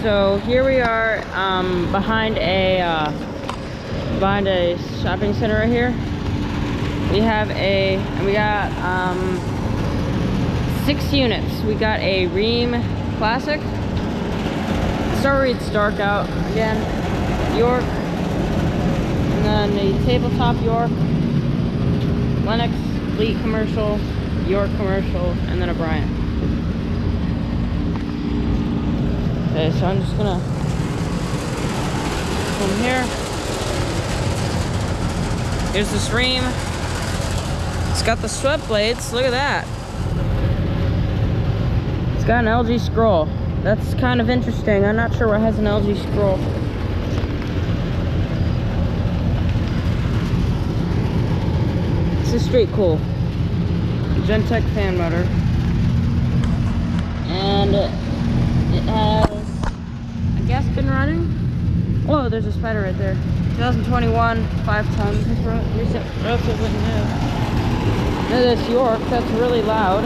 So here we are behind a shopping center right here. We got 6 units. We got a Rheem Classic. Sorry it's dark out. Again, York, and then the tabletop York, Lennox Elite Commercial, York Commercial, and then a Bryant. Okay, so I'm just gonna come here. Here's this Rheem. It's got the swept blades. Look at that. It's got an LG scroll. That's kind of interesting. I'm not sure what has an LG scroll. This is straight cool. Gentech fan motor. And it has, I guess, been running. Oh, there's a spider right there. 2021, 5 tons. Relatively new. Now this York, that's really loud.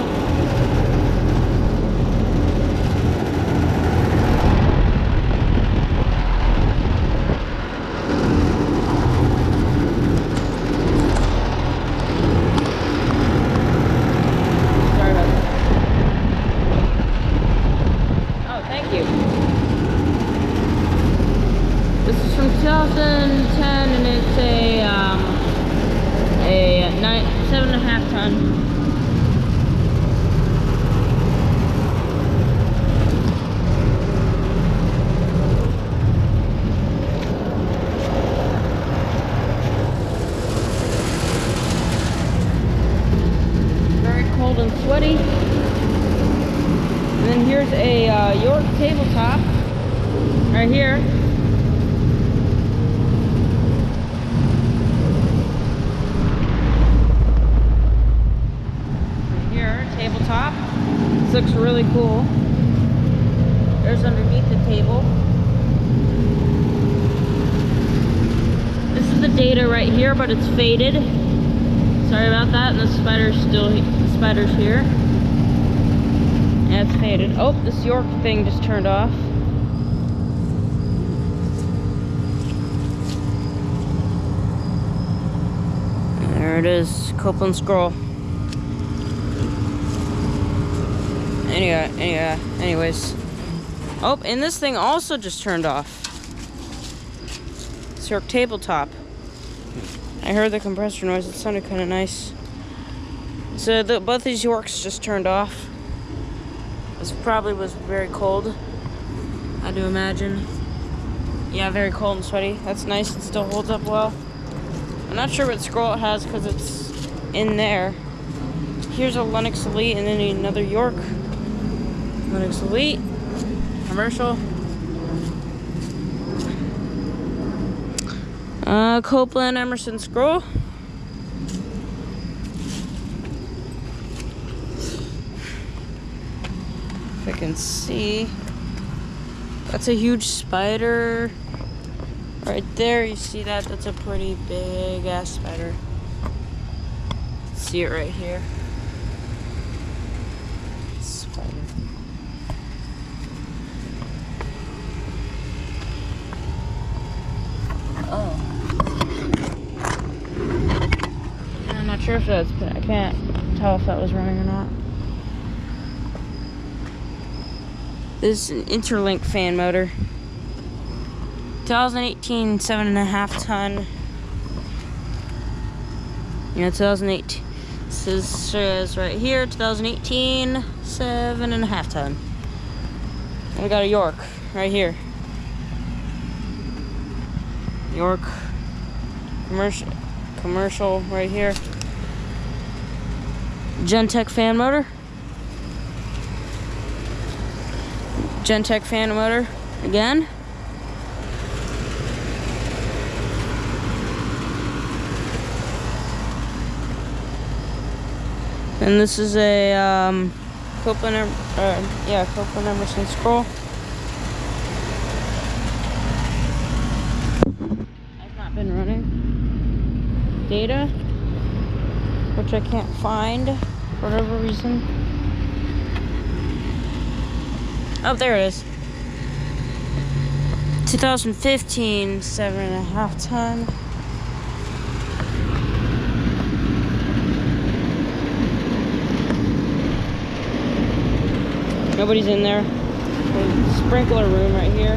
Sorry about that. Oh, thank you. This is from 2010, and it's a 7.5 ton. Very cold and sweaty. And then here's a York tabletop right here. Tabletop. This looks really cool. There's underneath the table. This is the data right here, but it's faded. Sorry about that. And the spider's here. Yeah, it's faded. Oh, this York thing just turned off. There it is, Copeland scroll. Anyways. Oh, and this thing also just turned off. It's York tabletop. I heard the compressor noise. It sounded kind of nice. So both these Yorks just turned off. This probably was very cold, I do imagine. Yeah, very cold and sweaty. That's nice. It still holds up well. I'm not sure what scroll it has because it's in there. Here's a Lennox Elite and then another York. Lennox Elite, commercial. Copeland Emerson scroll. If I can see, that's a huge spider right there. You see that? That's a pretty big ass spider. See it right here. Spider. Oh. I'm not sure if that's, I can't tell if that was running or not. This is an Interlink fan motor. 2018, 7.5 ton. Yeah, 2018. This says right here, 2018, 7.5 ton. And we got a York right here. York commercial right here. Gentech fan motor. Gentech fan motor again. And this is a Copeland Emerson scroll. I've not been running. Data, which I can't find for whatever reason. Oh, there it is. 2015, 7.5 ton. Nobody's in there. There's a sprinkler room right here.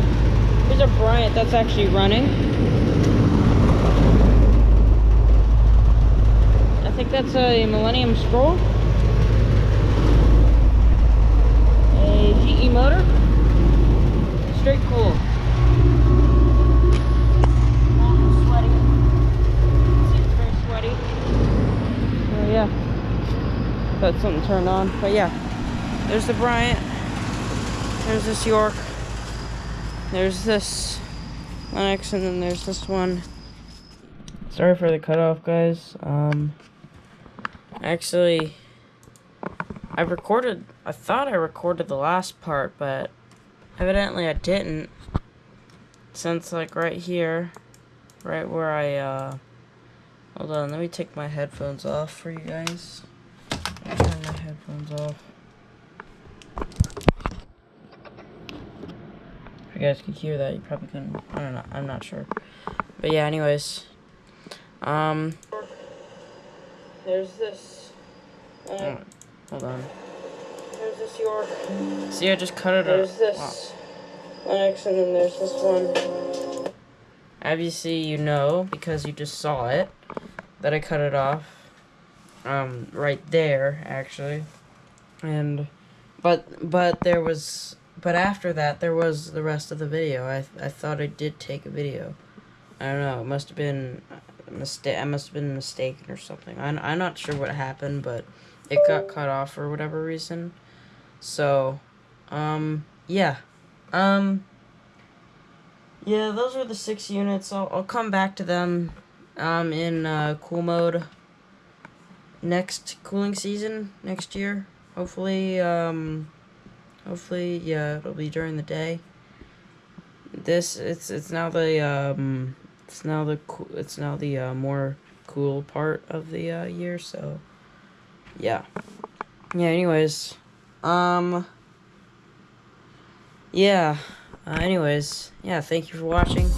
Here's a Bryant that's actually running. I think that's a Millennium Scroll. A GE motor. Straight cool. Oh, sweaty. Seems very sweaty. Oh yeah. That's something turned on. But yeah. There's the Bryant. There's this York. There's this Lennox, and then there's this one. Sorry for the cutoff, guys. Actually, I thought I recorded the last part, but evidently I didn't. Since, like, right here, right where I, hold on, let me take my headphones off for you guys. Let me turn my headphones off. If you guys could hear that, you probably couldn't. I don't know, I'm not sure. But yeah, anyways. There's this. Hold on. There's this York. See, I just cut it up. There's this Lennox, and then there's this one. Obviously, you know, because you just saw it, that I cut it off. Right there, actually. And, but after that, there was the rest of the video. I thought I did take a video. I don't know, it must have been a mistake. I must have been mistaken or something. I'm not sure what happened, but it got cut off for whatever reason. So, yeah. Yeah, those are the 6 units. I'll come back to them, in, cool mode next cooling season, next year. Hopefully, yeah, it'll be during the day. It's now the more cool part of the year, so yeah. Yeah, anyways. Yeah. Anyways, yeah, thank you for watching.